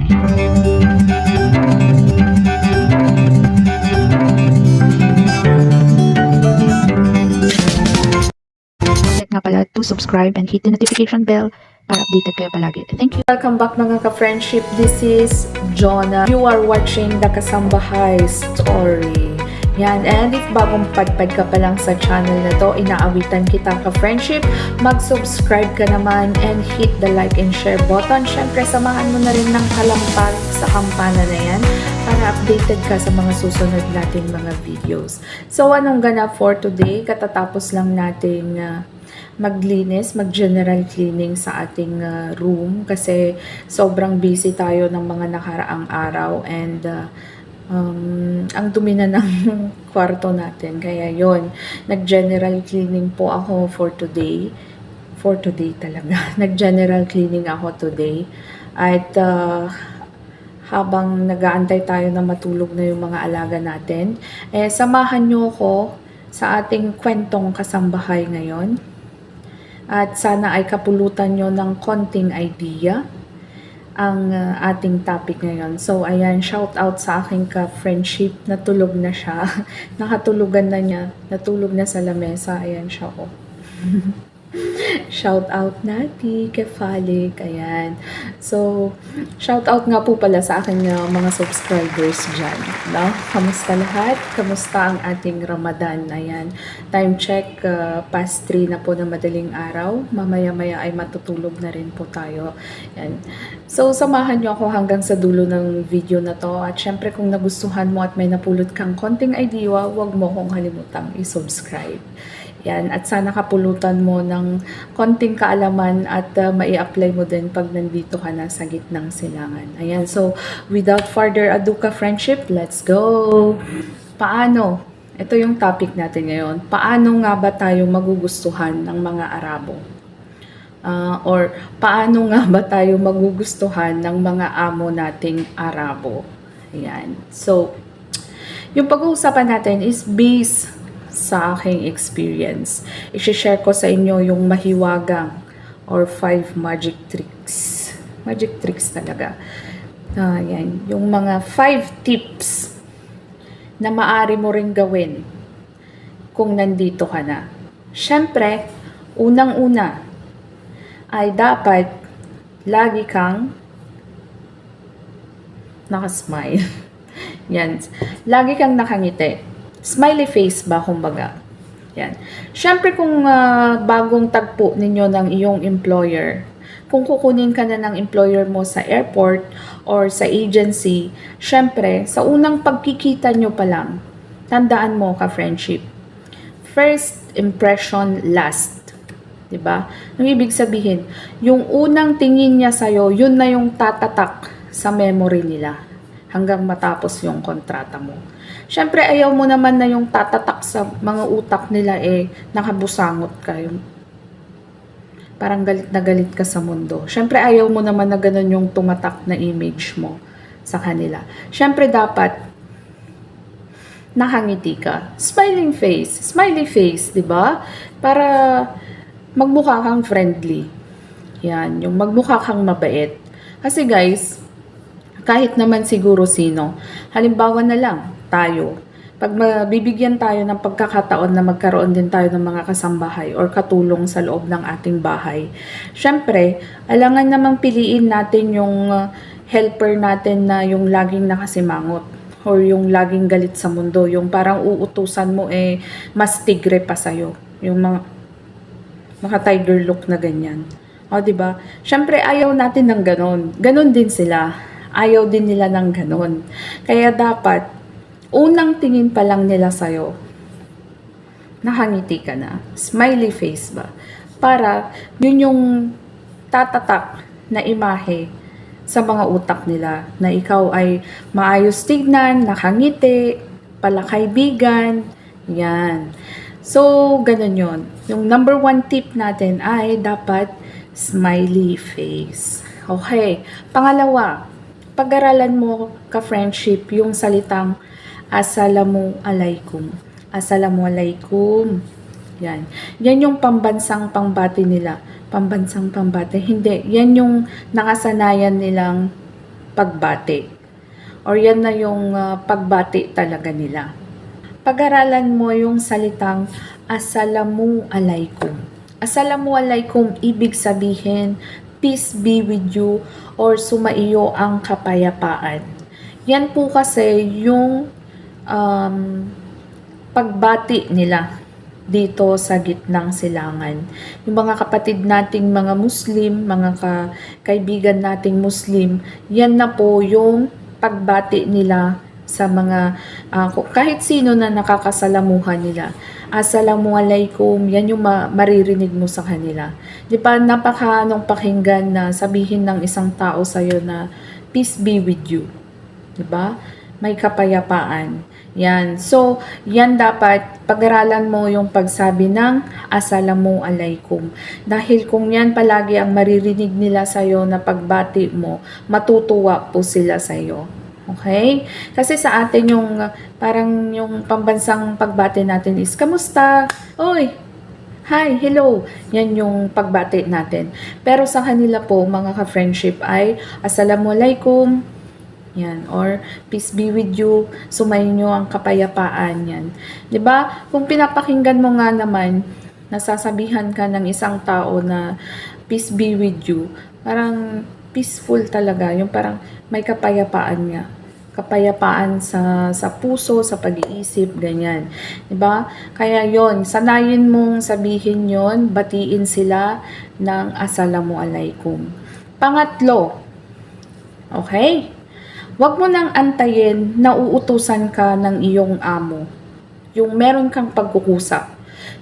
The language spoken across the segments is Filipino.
Nga pala to subscribe and hit the notification bell para updated kayo palagi. Thank you. Welcome back mga ka-friendship. This is Jonah. You are watching the Kasambahay Story. Yan. And if bagong padpad ka pa lang sa channel na to, inaawitan kita ka-friendship, mag-subscribe ka naman and hit the like and share button. Syempre, samahan mo na rin ng kalampag sa kampana na yan para updated ka sa mga susunod nating mga videos. So, anong ganap for today? Katatapos lang nating maglinis, mag-general cleaning sa ating room kasi sobrang busy tayo ng mga nakaraang araw and ang dumi na ng kwarto natin. Kaya yon, nag-general cleaning po ako for today. For today talaga. Nag-general cleaning ako today. At habang nag-aantay tayo na matulog na yung mga alaga natin, samahan nyo ako sa ating kwentong kasambahay ngayon. At sana ay kapulutan nyo ng konting idea ang ating topic ngayon. So, ayan, shout out sa aking ka-friendship. Natulog na siya. Nakatulugan na niya. Natulog na sa lamesa. Ayan siya, oh. Shout out Nati, Kefalik, ayan. So, shout out nga po pala sa aking mga subscribers dyan. No? Kamusta lahat? Kamusta ang ating Ramadan? Ayan. Time check, past 3 na po na madaling araw. Mamaya-maya ay matutulog na rin po tayo. Ayan. So, samahan nyo ako hanggang sa dulo ng video na to. At syempre, kung nagustuhan mo at may napulot kang konting idea, huwag mo kong kalimutang i-subscribe. Yan, at sana kapulutan mo ng konting kaalaman at mai-apply mo din pag nandito ka na sa gitnang silangan. Ayan, so without further ado ka-friendship, let's go! Paano? Ito yung topic natin ngayon. Paano nga ba tayo magugustuhan ng mga Arabo? Or paano nga ba tayo magugustuhan ng mga amo nating Arabo? Ayan. So, yung pag-uusapan natin is based sa aking experience. I-share ko sa inyo yung mahiwagang or 5 magic tricks. Magic tricks talaga. Yan. Yung mga 5 tips na maaari mo ring gawin kung nandito ka na. Siyempre, unang-una ay dapat lagi kang nakasmile. Yan. Lagi kang nakangiti. Smiley face ba, kumbaga. Yan. Siyempre, kung bagong tagpo ninyo ng iyong employer, kung kukunin ka na ng employer mo sa airport or sa agency, siyempre, sa unang pagkikita nyo pa lang, tandaan mo ka-friendship, first impression last. Diba? Ang ibig sabihin, yung unang tingin niya sa'yo, yun na yung tatatak sa memory nila hanggang matapos yung kontrata mo. Siyempre, ayaw mo naman na yung tatatak sa mga utak nila nakabusangot ka. Parang galit na galit ka sa mundo. Siyempre, ayaw mo naman na ganun yung tumatak na image mo sa kanila. Siyempre, dapat nakangiti ka. Smiling face. Smiley face, di ba? Para magmukha kang friendly. Yan, yung magmukha kang mabait. Kasi guys, kahit naman siguro sino, halimbawa na lang, tayo. Pag mabibigyan tayo ng pagkakataon na magkaroon din tayo ng mga kasambahay or katulong sa loob ng ating bahay, syempre, alangan namang piliin natin yung helper natin na yung laging nakasimangot or yung laging galit sa mundo, yung parang uutusan mo mas tigre pa sa'yo. Yung mga tiger look na ganyan. O, diba? Syempre, ayaw natin ng ganon. Ganon din sila. Ayaw din nila ng ganon. Kaya dapat, unang tingin pa lang nila sa'yo, nakangiti ka na. Smiley face ba? Para yun yung tatatak na imahe sa mga utak nila na ikaw ay maayos tignan, nakangiti, palakaibigan, yan. So, ganun yun. Yung number 1 tip natin ay dapat smiley face. Okay. Pangalawa, pag-aralan mo ka-friendship yung salitang Assalamualaikum. Assalamualaikum. Yan. Yan yung pambansang pangbati nila. Pambansang pangbati. Hindi. Yan yung nakasanayan nilang pagbati. Or yan na yung pagbati talaga nila. Pag-aralan mo yung salitang Assalamu alaikum. Assalamu alaikum, ibig sabihin, peace be with you or sumaiyo ang kapayapaan. Yan po kasi yung pagbati nila dito sa gitnang silangan. Yung mga kapatid nating mga Muslim, mga kaibigan nating Muslim, yan na po yung pagbati nila sa mga kahit sino na nakakasalamuhan nila. Assalamualaikum, yan yung maririnig mo sa kanila. Di ba napakaanong pakinggan na sabihin ng isang tao sa'yo na peace be with you. Di ba? May kapayapaan. Yan. So, yan dapat pag-aralan mo yung pagsabi ng Assalamu alaikum. Dahil kung yan palagi ang maririnig nila sa'yo na pagbati mo, matutuwa po sila sa'yo. Okay? Kasi sa atin yung parang yung pambansang pagbati natin is, kamusta? Oy! Hi, hello. Yan yung pagbati natin. Pero sa kanila po, mga ka-friendship ay Assalamualaikum. Yan, or peace be with you, sumainyo ang kapayapaan yan. 'Di ba? Kung pinapakinggan mo nga naman, nasasabihan ka ng isang tao na peace be with you, parang peaceful talaga, yung parang may kapayapaan nga. Kapayapaan sa puso, sa pag-iisip, ganyan. 'Di ba? Kaya 'yon, sanayin mong sabihin 'yon, batiin sila ng Assalamu alaikum. Pangatlo, okay? Huwag mo nang antayin na uutusan ka ng iyong amo. Yung meron kang pagkukusap.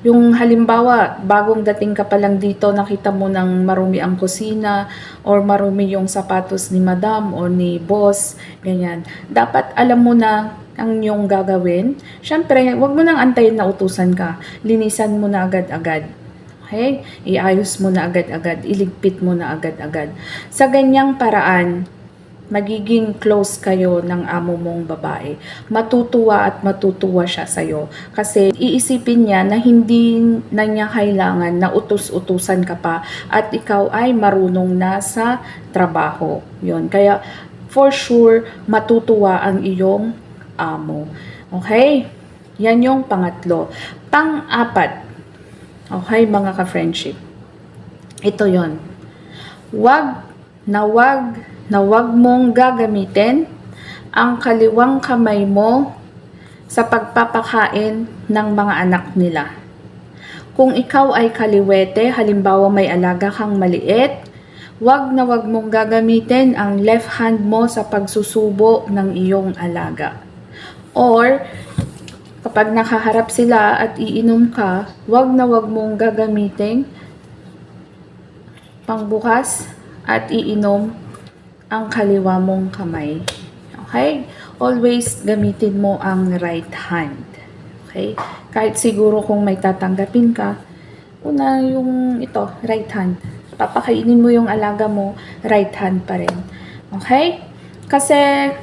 Yung halimbawa, bagong dating ka pa lang dito, nakita mo ng marumi ang kusina or marumi yung sapatos ni madam or ni boss, ganyan. Dapat alam mo na ang iyong gagawin. Siyempre, huwag mo nang antayin na utusan ka. Linisan mo na agad-agad. Okay? Iayos mo na agad-agad. Iligpit mo na agad-agad. Sa ganyang paraan, magiging close kayo ng amo mong babae. Matutuwa at matutuwa siya sa'yo. Kasi iisipin niya na hindi na niya kailangan na utus-utusan ka pa at ikaw ay marunong na sa trabaho. Yun. Kaya for sure, matutuwa ang iyong amo. Okay? Yan yung pangatlo. Pang-apat. Okay, mga ka-friendship. Ito yon. Wag mong gagamitin ang kaliwang kamay mo sa pagpapakain ng mga anak nila. Kung ikaw ay kaliwete, halimbawa may alaga kang maliit, wag mong gagamitin ang left hand mo sa pagsusubo ng iyong alaga. Or, kapag nakaharap sila at iinom ka, wag mong gagamitin pangbukas at iinom ang kaliwa mong kamay. Okay? Always gamitin mo ang right hand. Okay? Kahit siguro kung may tatanggapin ka, una yung ito, right hand. Papakainin mo yung alaga mo, right hand pa rin. Okay? Kasi,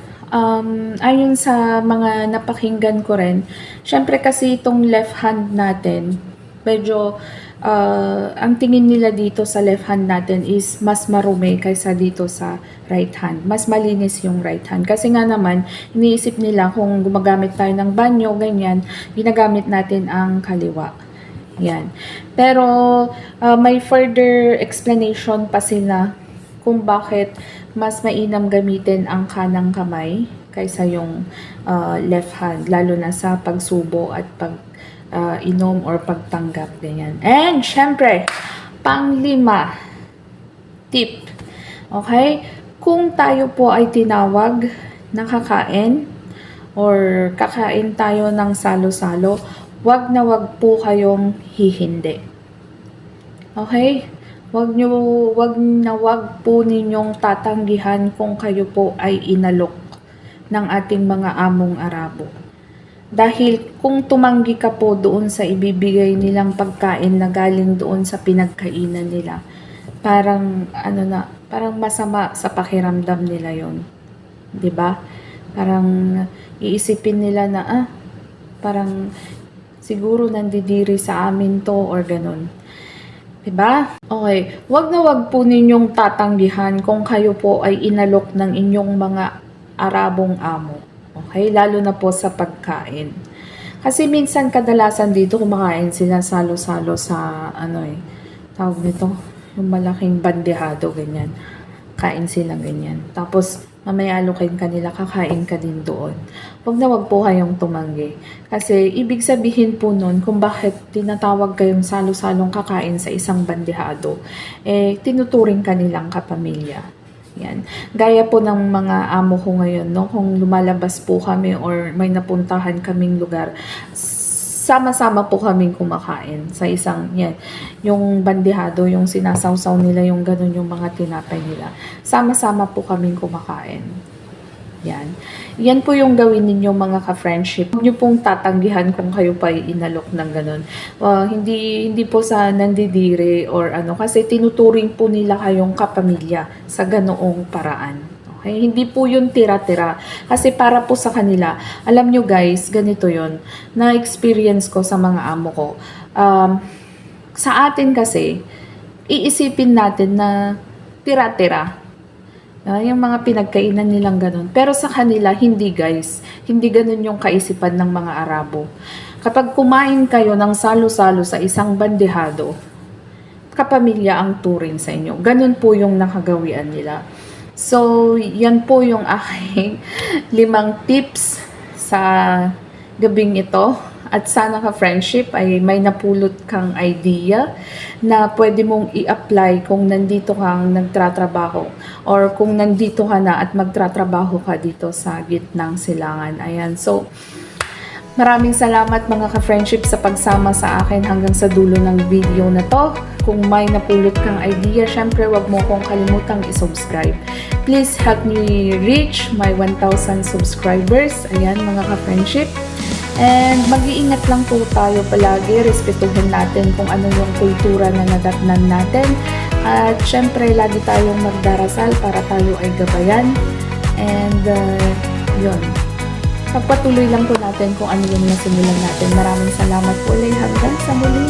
ayon sa mga napakinggan ko rin, syempre kasi itong left hand natin, medyo ang tingin nila dito sa left hand natin is mas marumi kaysa dito sa right hand. Mas malinis yung right hand. Kasi nga naman, iniisip nila kung gumagamit tayo ng banyo, ganyan, ginagamit natin ang kaliwa. Yan. Pero may further explanation pa sila kung bakit mas mainam gamitin ang kanang kamay kaysa yung left hand, lalo na sa pagsubo at inom or pagtanggap, ganyan. And, syempre, pang-5, tip. Okay? Kung tayo po ay tinawag na kakain or kakain tayo ng salo-salo, wag po kayong hihindi. Okay? Wag po ninyong tatanggihan kung kayo po ay inalok ng ating mga among Arabo. Dahil kung tumanggi ka po doon sa ibibigay nilang pagkain na galing doon sa pinagkainan nila, parang parang masama sa pakiramdam nila 'yon. 'Di ba? Parang iisipin nila na parang siguro nandidiri sa amin to or ganun. Diba? Okay, wag na wag po ninyong tatanggihan kung kayo po ay inalok ng inyong mga Arabong amo. Okay, lalo na po sa pagkain. Kasi minsan kadalasan dito kumakain sila salo-salo sa tawag nito, yung malaking bandehado, ganyan. Kain sila ganyan. Tapos mamaya alokin ka nila, kakain ka din doon. Wag na wag po kayong tumanggi. Kasi ibig sabihin po nun kung bakit tinatawag kayong salo-salong kakain sa isang bandehado, tinuturing ka nilang kapamilya. Yan. Gaya po ng mga amo ko ngayon, no? Kung lumalabas po kami or may napuntahan kaming lugar, sama-sama po kaming kumakain sa isang, yan, yung bandehado, yung sinasawsaw nila, yung ganun yung mga tinapay nila. Sama-sama po kaming kumakain. Yan. Yan po yung gawin ninyo mga ka-friendship. Huwag nyo pong tatanggihan kung kayo pa inalok ng ganun. Hindi po sa nandidire or kasi tinuturing po nila kayong kapamilya sa ganoong paraan. Okay? Hindi po yun tira-tira. Kasi para po sa kanila, alam nyo guys, ganito yon na-experience ko sa mga amo ko. Sa atin kasi, iisipin natin na tira-tira. Yung mga pinagkainan nilang ganun. Pero sa kanila, hindi guys. Hindi ganun yung kaisipan ng mga Arabo. Kapag kumain kayo ng salo-salo sa isang bandehado, kapamilya ang turing sa inyo. Ganun po yung nakagawian nila. So, yan po yung aking 5 tips sa gabing ito. At sana ka-friendship ay may napulot kang idea na pwede mong i-apply kung nandito kang nagtratrabaho or kung nandito ka na at magtratrabaho ka dito sa gitnang silangan. Ayan. So, maraming salamat mga ka-friendship sa pagsama sa akin hanggang sa dulo ng video na to. Kung may napulot kang idea, syempre wag mo kong kalimutang i-subscribe. Please help me reach my 1,000 subscribers. Ayan mga ka-friendship. And mag-iingat lang po tayo palagi, respetuhin natin kung ano yung kultura na nadatnan natin. At syempre, lagi tayong magdarasal para tayo ay gabayan. And yun, pagpatuloy lang po natin kung ano yung nasimulan natin. Maraming salamat po ulit, hanggang sa muli.